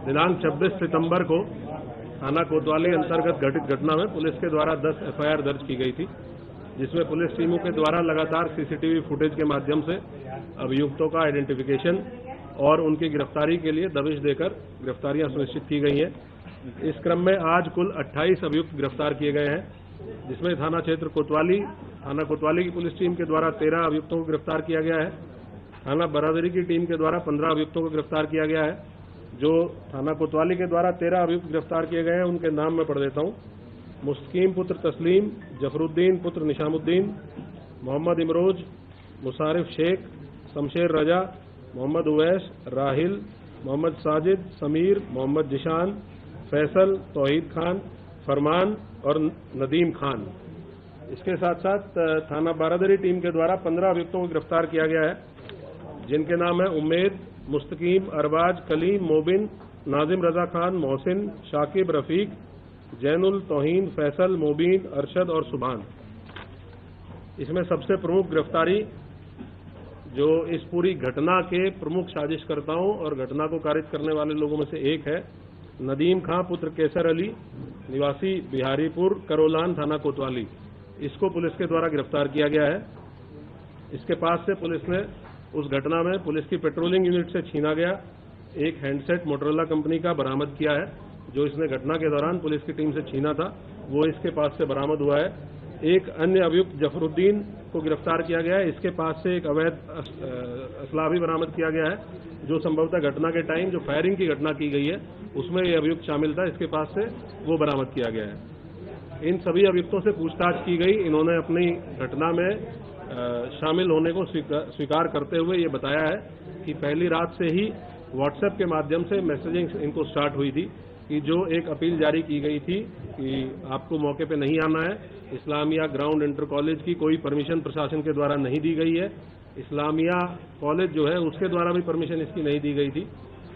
दिनांक 26 सितंबर को थाना कोतवाली अंतर्गत घटित घटना में पुलिस के द्वारा 10 एफआईआर दर्ज की गई थी, जिसमें पुलिस टीमों के द्वारा लगातार सीसीटीवी फुटेज के माध्यम से अभियुक्तों का आइडेंटिफिकेशन और उनकी गिरफ्तारी के लिए दबिश देकर गिरफ्तारियां सुनिश्चित की गई हैं। इस क्रम में आज कुल 28 अभियुक्त गिरफ्तार किए गए हैं, जिसमें थाना कोतवाली की पुलिस टीम के द्वारा 13 अभियुक्तों को गिरफ्तार किया गया है। थाना बरादरी की टीम के द्वारा 15 अभियुक्तों को गिरफ्तार किया गया है। जो थाना कोतवाली के द्वारा 13 अभियुक्त गिरफ्तार किए गए हैं, उनके नाम मैं पढ़ देता हूं। मुस्तकीम पुत्र तस्लीम, जफरुद्दीन पुत्र निशामुद्दीन, मोहम्मद इमरोज, मुसारिफ शेख, शमशेर रजा, मोहम्मद उवैस, राहिल, मोहम्मद साजिद, समीर, मोहम्मद जिशान, फैसल, तौहीद खान, फरमान और नदीम खान। इसके साथ साथ थाना बारादरी टीम के द्वारा 15 अभियुक्तों को गिरफ्तार किया गया है, जिनके नाम है उम्मेद, मुस्तकीम, अरबाज, कलीम, मोबिन, नाजिम रजा खान, मोहसिन, शाकिब, रफीक, जैनुल, तौहीन, फैसल, मोबीन, अरशद और सुभान। इसमें सबसे प्रमुख गिरफ्तारी जो इस पूरी घटना के प्रमुख साजिशकर्ताओं और घटना को कारित करने वाले लोगों में से एक है नदीम खां पुत्र केसर अली, निवासी बिहारीपुर, करोलान, थाना कोतवाली। इसको पुलिस के द्वारा गिरफ्तार किया गया है। इसके पास से पुलिस ने उस घटना में पुलिस की पेट्रोलिंग यूनिट से छीना गया एक हैंडसेट मोटरोला कंपनी का बरामद किया है, जो इसने घटना के दौरान पुलिस की टीम से छीना था, वो इसके पास से बरामद हुआ है। एक अन्य अभियुक्त जफरुद्दीन को गिरफ्तार किया गया है। इसके पास से एक अवैध असला भी बरामद किया गया है, जो संभवतः घटना के टाइम जो फायरिंग की घटना की गई है उसमें ये अभियुक्त शामिल था। इसके पास से वो बरामद किया गया है। इन सभी अभियुक्तों से पूछताछ की गई। इन्होंने अपनी घटना में शामिल होने को स्वीकार करते हुए ये बताया है कि पहली रात से ही व्हाट्सएप के माध्यम से मैसेजिंग इनको स्टार्ट हुई थी कि जो एक अपील जारी की गई थी कि आपको मौके पे नहीं आना है। इस्लामिया ग्राउंड इंटर कॉलेज की कोई परमिशन प्रशासन के द्वारा नहीं दी गई है। इस्लामिया कॉलेज जो है उसके द्वारा भी परमिशन इसकी नहीं दी गई थी।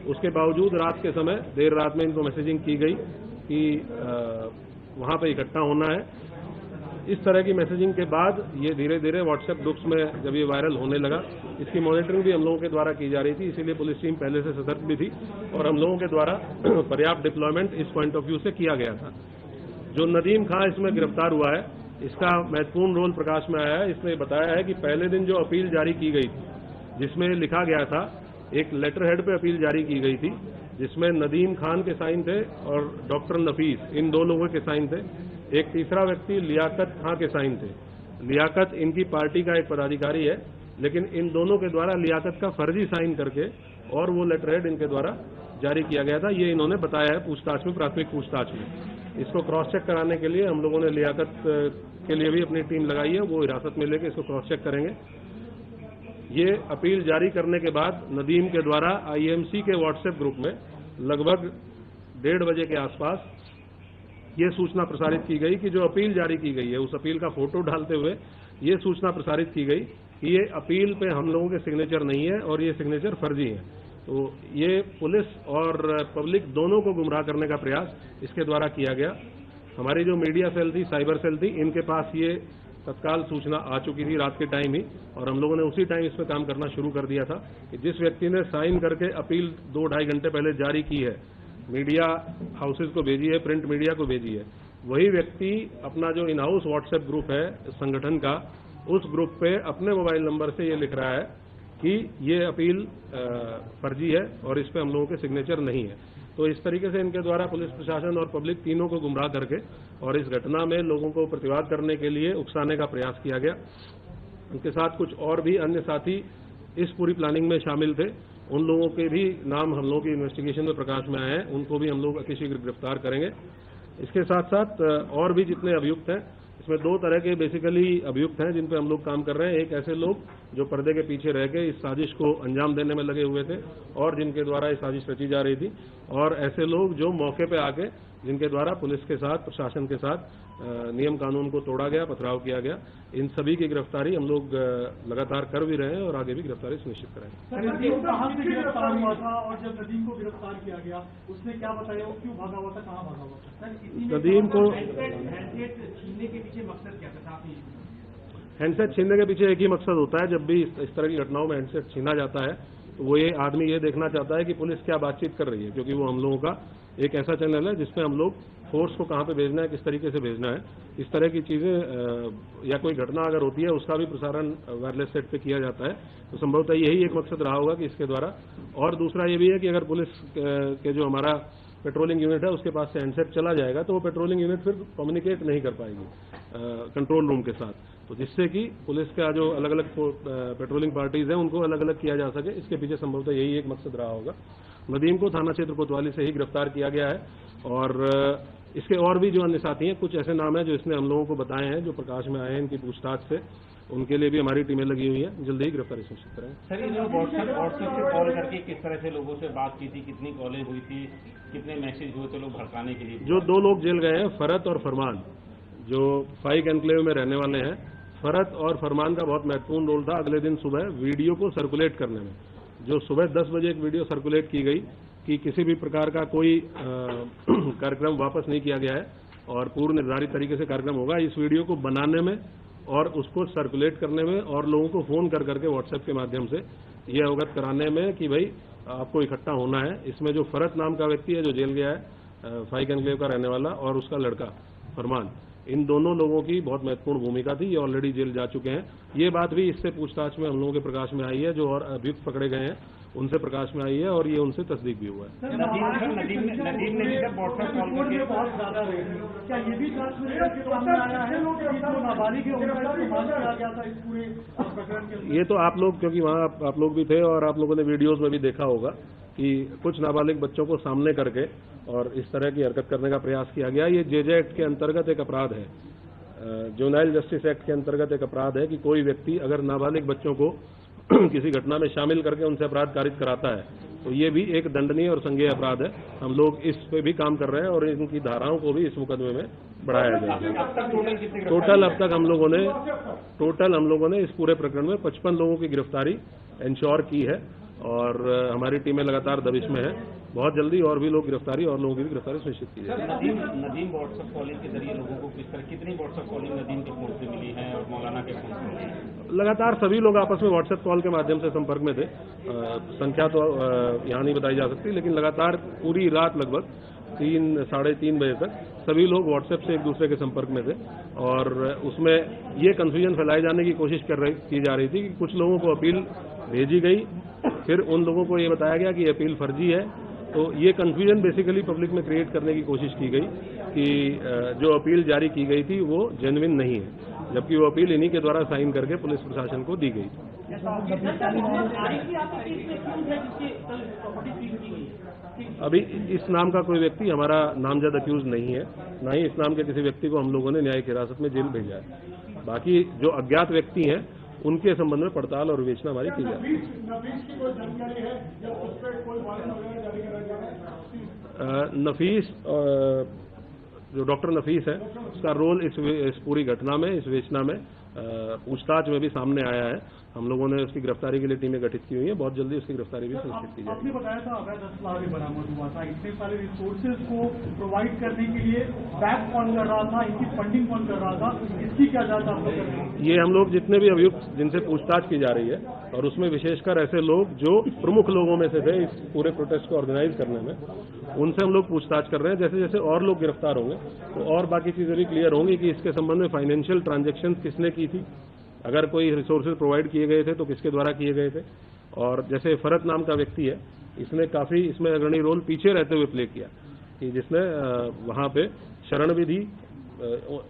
उसके बावजूद रात के समय देर रात में इनको मैसेजिंग की गई कि वहाँ पे इकट्ठा होना है। इस तरह की मैसेजिंग के बाद ये धीरे धीरे व्हाट्सएप ग्रुप्स में जब ये वायरल होने लगा, इसकी मॉनिटरिंग भी हम लोगों के द्वारा की जा रही थी। इसीलिए पुलिस टीम पहले से सतर्क भी थी और हम लोगों के द्वारा पर्याप्त डिप्लॉयमेंट इस पॉइंट ऑफ व्यू से किया गया था। जो नदीम खां इसमें गिरफ्तार हुआ है, इसका महत्वपूर्ण रोल प्रकाश में आया है। इसने बताया है कि पहले दिन जो अपील जारी की गई थी, जिसमें लिखा गया था, एक लेटर हेड पे अपील जारी की गई थी जिसमें नदीम खान के साइन थे और डॉक्टर नफीस, इन दो लोगों के साइन थे। एक तीसरा व्यक्ति लियाकत खां के साइन थे। लियाकत इनकी पार्टी का एक पदाधिकारी है, लेकिन इन दोनों के द्वारा लियाकत का फर्जी साइन करके और वो लेटर हेड इनके द्वारा जारी किया गया था। ये इन्होंने बताया है पूछताछ में, प्राथमिक पूछताछ में। इसको क्रॉस चेक कराने के लिए हम लोगों ने लियाकत के लिए भी अपनी टीम लगाई है, वो हिरासत में लेकर इसको क्रॉस चेक करेंगे। ये अपील जारी करने के बाद नदीम के द्वारा आईएमसी के व्हाट्सएप ग्रुप में लगभग 1:30 बजे के आसपास ये सूचना प्रसारित की गई कि जो अपील जारी की गई है, उस अपील का फोटो डालते हुए ये सूचना प्रसारित की गई कि ये अपील पे हम लोगों के सिग्नेचर नहीं है और ये सिग्नेचर फर्जी है। तो ये पुलिस और पब्लिक दोनों को गुमराह करने का प्रयास इसके द्वारा किया गया। हमारी जो मीडिया सेल थी, साइबर सेल थी, इनके पास ये तत्काल सूचना आ चुकी थी रात के टाइम ही, और हम लोगों ने उसी टाइम इस पर काम करना शुरू कर दिया था कि जिस व्यक्ति ने साइन करके अपील 2-2.5 घंटे पहले जारी की है, मीडिया हाउसेज को भेजी है, प्रिंट मीडिया को भेजी है, वही व्यक्ति अपना जो इन हाउस व्हाट्सएप ग्रुप है संगठन का, उस ग्रुप पे अपने मोबाइल नंबर से ये लिख रहा है कि ये अपील फर्जी है और इस पे हम लोगों के सिग्नेचर नहीं है। तो इस तरीके से इनके द्वारा पुलिस प्रशासन और पब्लिक तीनों को गुमराह करके और इस घटना में लोगों को प्रतिवाद करने के लिए उकसाने का प्रयास किया गया। उनके साथ कुछ और भी अन्य साथी इस पूरी प्लानिंग में शामिल थे। उन लोगों के भी नाम हम लोगों की इन्वेस्टिगेशन में प्रकाश में आए हैं, उनको भी हम लोग अतिशीघ्र गिरफ्तार करेंगे। इसके साथ साथ और भी जितने अभियुक्त हैं, इसमें 2 तरह के बेसिकली अभियुक्त हैं जिन पे हम लोग काम कर रहे हैं। एक ऐसे लोग जो पर्दे के पीछे रह के इस साजिश को अंजाम देने में लगे हुए थे और जिनके द्वारा ये साजिश रची जा रही थी, और ऐसे लोग जो मौके पे आके जिनके द्वारा पुलिस के साथ, प्रशासन के साथ नियम कानून को तोड़ा गया, पथराव किया गया। इन सभी की गिरफ्तारी हम लोग लगातार कर भी रहे हैं और आगे भी गिरफ्तारी सुनिश्चित कराएंगे। कहाँ से गिरफ्तार हुआ था और जब नदीम को गिरफ्तार किया गया उसने क्या बताया, वो क्यों भागा हुआ था, कहाँ भागा हुआ था? नदीम को हैंडसेट छीनने के पीछे मकसद क्या था? हैंडसेट छीनने के पीछे एक ही मकसद होता है, जब भी इस तरह की घटनाओं में हैंडसेट छीना जाता है तो वो ये आदमी ये देखना चाहता है कि पुलिस क्या बातचीत कर रही है, क्योंकि वो हम लोगों का एक ऐसा चैनल है जिसमें हम लोग फोर्स को कहाँ पे भेजना है, किस तरीके से भेजना है, इस तरह की चीज़ें या कोई घटना अगर होती है उसका भी प्रसारण वायरलेस सेट पे किया जाता है। तो संभवतः यही एक मकसद रहा होगा कि इसके द्वारा। और दूसरा ये भी है कि अगर पुलिस के जो हमारा पेट्रोलिंग यूनिट है उसके पास से हैंडसेट चला जाएगा तो वो पेट्रोलिंग यूनिट फिर कम्युनिकेट नहीं कर पाएगी कंट्रोल रूम के साथ, तो जिससे कि पुलिस का जो अलग अलग पेट्रोलिंग पार्टीज हैं उनको अलग अलग किया जा सके। इसके पीछे संभवतः यही एक मकसद रहा होगा। नदीम को थाना क्षेत्र कोतवाली से ही गिरफ्तार किया गया है और इसके और भी जो अन्य साथी हैं, कुछ ऐसे नाम हैं जो इसने हम लोगों को बताए हैं, जो प्रकाश में आए हैं इनकी पूछताछ से, उनके लिए भी हमारी टीमें लगी हुई हैं। जल्दी ही गिरफ्तारी सुनिश्चित करेंगे। सर, ये जो व्हाट्सएप से कॉल करके किस तरह से लोगों से बात की थी, कितनी कॉलें हुई थी, कितने मैसेज हुए थे लोग भड़काने के लिए? जो 2 लोग जेल गए हैं, फरत और फरमान, जो फाइक एनक्लेव में रहने वाले हैं, फरत और फरमान का बहुत महत्वपूर्ण रोल था अगले दिन सुबह वीडियो को सर्कुलेट करने में। जो सुबह 10 बजे एक वीडियो सर्कुलेट की गई कि किसी भी प्रकार का कोई कार्यक्रम वापस नहीं किया गया है और पूर्व निर्धारित तरीके से कार्यक्रम होगा, इस वीडियो को बनाने में और उसको सर्कुलेट करने में और लोगों को फोन कर करके व्हाट्सएप के माध्यम से ये अवगत कराने में कि भाई आपको इकट्ठा होना है। इसमें जो फरत नाम का व्यक्ति है जो जेल गया है, फाइक एनक्लेव का रहने वाला, और उसका लड़का फरमान, इन दोनों लोगों की बहुत महत्वपूर्ण भूमिका थी। ये ऑलरेडी जेल जा चुके हैं। ये बात भी इससे पूछताछ में हम लोगों के प्रकाश में आई है, जो और अभियुक्त पकड़े गए हैं उनसे प्रकाश में आई है और ये उनसे तस्दीक भी हुआ है। नदीम ने जब व्हाट्सएप कॉल करके बहुत ज्यादा रहे, क्या ये भी जांच में सामने आया है कि जो नाबालिग है उनका इस्तेमाल किया गया था इस पूरे प्रकरण के? ये तो आप लोग, क्योंकि वहाँ आप लोग भी थे और आप लोगों ने वीडियोज में भी देखा होगा कि कुछ नाबालिग बच्चों को सामने करके और इस तरह की हरकत करने का प्रयास किया गया। ये जेजे एक्ट के अंतर्गत एक अपराध है, जुवेनाइल जस्टिस एक्ट के अंतर्गत एक अपराध है कि कोई व्यक्ति अगर नाबालिग बच्चों को किसी घटना में शामिल करके उनसे अपराध कारित कराता है तो ये भी एक दंडनीय और संज्ञेय अपराध है। हम लोग इस पे भी काम कर रहे हैं और इनकी धाराओं को भी इस मुकदमे में बढ़ाया जाएगा। टोटल अब तक हम लोगों ने इस पूरे प्रकरण में 55 लोगों की गिरफ्तारी इंश्योर की है और हमारी टीमें लगातार दबिश में है। बहुत जल्दी और भी लोग गिरफ्तारी और लोगों की भी गिरफ्तारी सुनिश्चित की जाएगी। नदीम व्हाट्सएप कॉलिंग के जरिए लोगों को किस तरह, कितनी व्हाट्सएप कॉलिंग नदीम के फोन से मिली है और मौलाना के फोन से मिली है? लगातार सभी लोग आपस में व्हाट्सएप कॉल के माध्यम से संपर्क में थे। संख्या तो यहाँ नहीं बताई जा सकती, लेकिन लगातार पूरी रात लगभग 3 साढ़े 3 बजे तक सभी लोग व्हाट्सएप से एक दूसरे के संपर्क में थे और उसमें ये कंफ्यूजन फैलाए जाने की कोशिश की जा रही थी कि कुछ लोगों को अपील भेजी गई, फिर उन लोगों को ये बताया गया कि अपील फर्जी है। तो ये कंफ्यूजन बेसिकली पब्लिक में क्रिएट करने की कोशिश की गई कि जो अपील जारी की गई थी वो जेन्युइन नहीं है, जबकि वो अपील इन्हीं के द्वारा साइन करके पुलिस प्रशासन को दी गई। अभी इस नाम का कोई व्यक्ति हमारा नामजद अक्यूज नहीं है, ना ही इस नाम के किसी व्यक्ति को हम लोगों ने न्यायिक हिरासत में जेल भेजा है। बाकी जो अज्ञात व्यक्ति हैं उनके संबंध में पड़ताल और विवेचना हमारी की जाए। नफीस, जो डॉक्टर नफीस है, उसका रोल इस पूरी घटना में, इस विवेचना में, पूछताछ में भी सामने आया है। हम लोगों ने उसकी गिरफ्तारी के लिए टीमें गठित की हुई है। बहुत जल्दी उसकी गिरफ्तारी भी सुनिश्चित की जाएगी। आपने बताया था अवैध असला भी बरामद हुआ था, इतने सारे रिसोर्सेज को प्रोवाइड करने के लिए बैक कौन कर रहा था, इनकी फंडिंग कौन कर रहा था, इसकी क्या जांच आप लोग कर रहे हैं? ये हम लोग जितने भी अभियुक्त जिनसे पूछताछ की जा रही है और उसमें विशेषकर ऐसे लोग जो प्रमुख लोगों में से थे इस पूरे प्रोटेस्ट को ऑर्गेनाइज करने में, उनसे हम लोग पूछताछ कर रहे हैं। जैसे जैसे और लोग गिरफ्तार होंगे तो और बाकी चीजें भी क्लियर होंगी कि इसके संबंध में फाइनेंशियल ट्रांजैक्शन किसने की थी, अगर कोई रिसोर्सेज प्रोवाइड किए गए थे तो किसके द्वारा किए गए थे। और जैसे फरत नाम का व्यक्ति है, इसने काफी इसमें अग्रणी रोल पीछे रहते हुए प्ले किया कि जिसने वहां पे शरण भी दी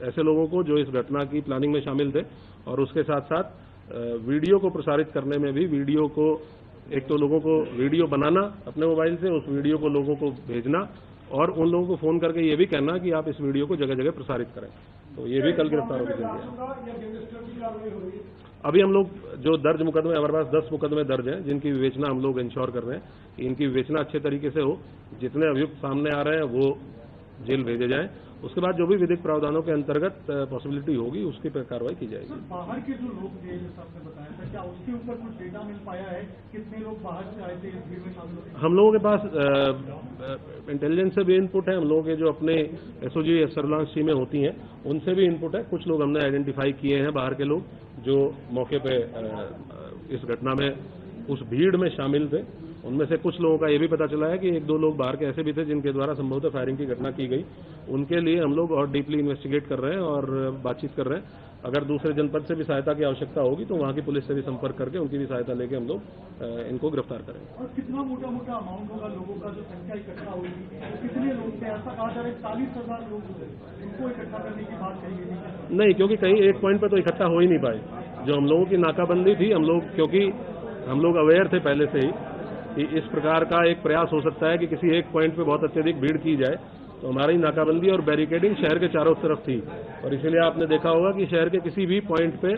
ऐसे लोगों को जो इस घटना की प्लानिंग में शामिल थे, और उसके साथ साथ वीडियो को प्रसारित करने में भी, वीडियो को एक तो लोगों को वीडियो बनाना अपने मोबाइल से, उस वीडियो को लोगों को भेजना और उन लोगों को फोन करके ये भी कहना कि आप इस वीडियो को जगह जगह प्रसारित करें। तो ये भी कल गिरफ्तार होकर चल गया। अभी हम लोग जो दर्ज मुकदमे, हमारे पास 10 मुकदमे दर्ज हैं जिनकी विवेचना हम लोग इंश्योर कर रहे हैं कि इनकी विवेचना अच्छे तरीके से हो। जितने अभियुक्त सामने आ रहे हैं वो जेल भेजे जाएं। उसके बाद जो भी विधिक प्रावधानों के अंतर्गत पॉसिबिलिटी होगी उसकी पर कार्रवाई की जाएगी। बाहर के जो लोग थे, जैसा आपने बताया था, क्या उसके ऊपर कुछ डेटा मिल पाया है? कितने लोग बाहर से आए थे इस भीड़ में शामिल हुए? हम लोगों के पास इंटेलिजेंस से भी इनपुट है, हम लोगों के जो अपने एसओजी सर्विलांस टीमें होती हैं उनसे भी इनपुट है। कुछ लोग हमने आइडेंटिफाई किए हैं बाहर के लोग जो मौके पे इस घटना में उस भीड़ में शामिल थे। उनमें से कुछ लोगों का ये भी पता चला है कि एक दो लोग बाहर के ऐसे भी थे जिनके द्वारा संभवतः फायरिंग की घटना की गई। उनके लिए हम लोग और डीपली इन्वेस्टिगेट कर रहे हैं और बातचीत कर रहे हैं। अगर दूसरे जनपद से भी सहायता की आवश्यकता होगी तो वहां की पुलिस से भी संपर्क करके उनकी भी सहायता लेके हम लोग इनको गिरफ्तार करेंगे। और कितना मोटा मोटा अमाउंट होगा लोगों का जो संख्या इकट्ठा होगी, तो कितने लोग थे? ऐसा कहा जा रहा है 40,000 लोग उनको इकट्ठा करने की बात कही गई। नहीं, क्योंकि कहीं एक पॉइंट पे तो इकट्ठा हो ही नहीं पाए। जो हम लोगों की नाकाबंदी थी, हम लोग क्योंकि हम लोग अवेयर थे पहले से ही कि इस प्रकार का एक प्रयास हो सकता है कि किसी एक पॉइंट पे बहुत अत्यधिक भीड़ की जाए, तो हमारी नाकाबंदी और बैरिकेडिंग शहर के चारों तरफ थी। और इसीलिए आपने देखा होगा कि शहर के किसी भी पॉइंट पे,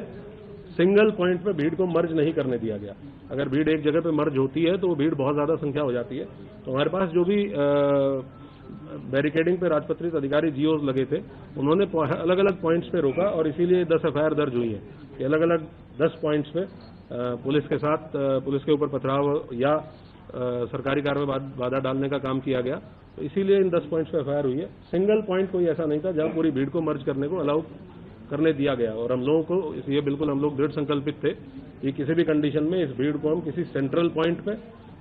सिंगल पॉइंट पे भीड़ को मर्ज नहीं करने दिया गया। अगर भीड़ एक जगह पे मर्ज होती है तो वो भीड़ बहुत ज्यादा संख्या हो जाती है। तो हमारे पास जो भी बैरिकेडिंग पे राजपत्रित अधिकारी जीओज लगे थे, उन्होंने अलग अलग पॉइंट्स पे रोका और इसीलिए 10 एफआईआर दर्ज हुई है कि अलग अलग 10 पॉइंट्स पे पुलिस के साथ पुलिस के ऊपर पथराव या सरकारी कार्य में बाधा डालने का काम किया गया। तो इसीलिए इन 10 पॉइंट्स पे एफआईआर हुई है। सिंगल पॉइंट कोई ऐसा नहीं था जहां पूरी भीड़ को मर्ज करने को अलाउ करने दिया गया। और हम लोगों को इसलिए बिल्कुल हम लोग दृढ़ संकल्पित थे कि किसी भी कंडीशन में इस भीड़ को हम किसी सेंट्रल पॉइंट पे,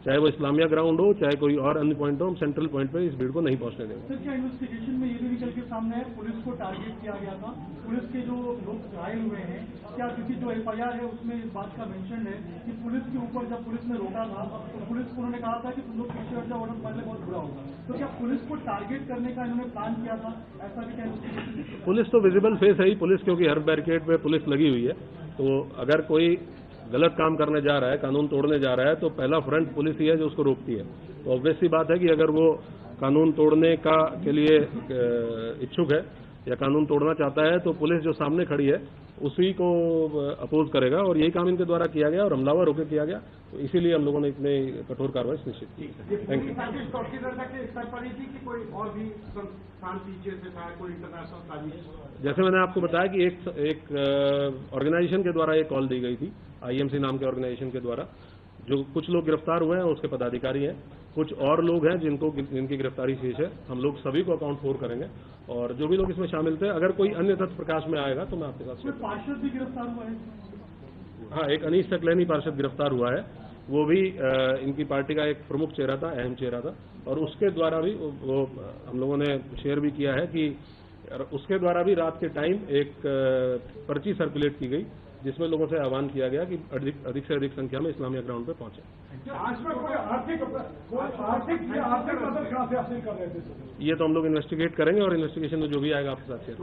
चाहे वो इस्लामिया ग्राउंड हो चाहे कोई और अन्य पॉइंट हो, हम सेंट्रल पॉइंट पे इस भीड़ को नहीं पहुंचने देंगे। सर, क्या इन्वेस्टिगेशन में ये भी निकल के सामने है पुलिस को टारगेट किया गया था? पुलिस के जो लोग घायल हुए हैं, क्या किसी जो एफआईआर है उसमें इस बात का मेंशन है कि पुलिस के ऊपर जब पुलिस ने रोका था तो पुलिस को उन्होंने कहा था कि तुम लोग पीछे हट जाओ वरना पहले बहुत बुरा होगा। तो क्या पुलिस को टारगेट करने का इन्होंने प्लान किया था? ऐसा भी क्या? पुलिस तो विजिबल फेस है ही पुलिस, क्योंकि हर बैरिकेड पे पुलिस लगी हुई है। तो अगर कोई गलत काम करने जा रहा है, कानून तोड़ने जा रहा है, तो पहला फ्रंट पुलिस ही है जो उसको रोकती है। तो ऑब्वियस सी बात है कि अगर वो कानून तोड़ने का के लिए इच्छुक है या कानून तोड़ना चाहता है तो पुलिस जो सामने खड़ी है उसी को अपोज करेगा। और यही काम इनके द्वारा किया गया और हमलावर होकर किया गया। तो इसीलिए हम लोगों ने इतने कठोर कार्रवाई सुनिश्चित की। Thank you. जैसे मैंने आपको बताया कि एक ऑर्गेनाइजेशन के द्वारा एक कॉल दी गई थी, आईएमसी नाम के ऑर्गेनाइजेशन के द्वारा। जो कुछ लोग गिरफ्तार हुए हैं उसके पदाधिकारी हैं, कुछ और लोग हैं जिनकी गिरफ्तारी शेष है। हम लोग सभी को अकाउंट 4 करेंगे और जो भी लोग इसमें शामिल थे, अगर कोई अन्य तथ्य प्रकाश में आएगा तो मैं आपके साथ शेयर करूंगा। पार्षद भी गिरफ्तार हुआ है? हाँ, एक अनीश सकलैनी पार्षद गिरफ्तार हुआ है। वो भी इनकी पार्टी का एक प्रमुख चेहरा था, अहम चेहरा था। और उसके द्वारा भी वो हम लोगों ने शेयर भी किया है कि उसके द्वारा भी रात के टाइम एक पर्ची सर्कुलेट की गई जिसमें लोगों से आह्वान किया गया कि अधिक से अधिक संख्या में इस्लामिया ग्राउंड पे पहुंचे। ये तो हम लोग इन्वेस्टिगेट करेंगे और इन्वेस्टिगेशन में जो भी आएगा आपके साथ शेयर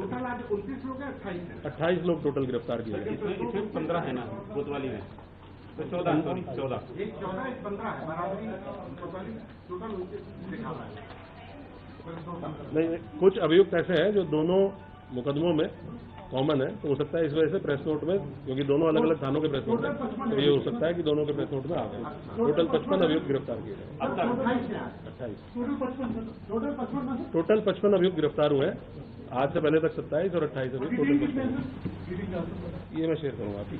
करेंगे। 28 लोग टोटल गिरफ्तार किए गए। इसमें 15 है ना कोतवाली में, तो 14 सॉरी 14 नहीं, कुछ अभियुक्त ऐसे हैं जो दोनों मुकदमों में कॉमन है। तो हो सकता है इस वजह से प्रेस नोट में, क्योंकि दोनों अलग अलग थानों के प्रेस नोट है, तो ये हो सकता है कि दोनों के प्रेस नोट में आ गए। टोटल 55 अभियुक्त गिरफ्तार किए गए। 28 टोटल 55 अभियुक्त गिरफ्तार हुए हैं। आज से पहले तक 27 और 28 अभियुक्त टोटल 55। ये मैं शेयर करूंगा आपकी।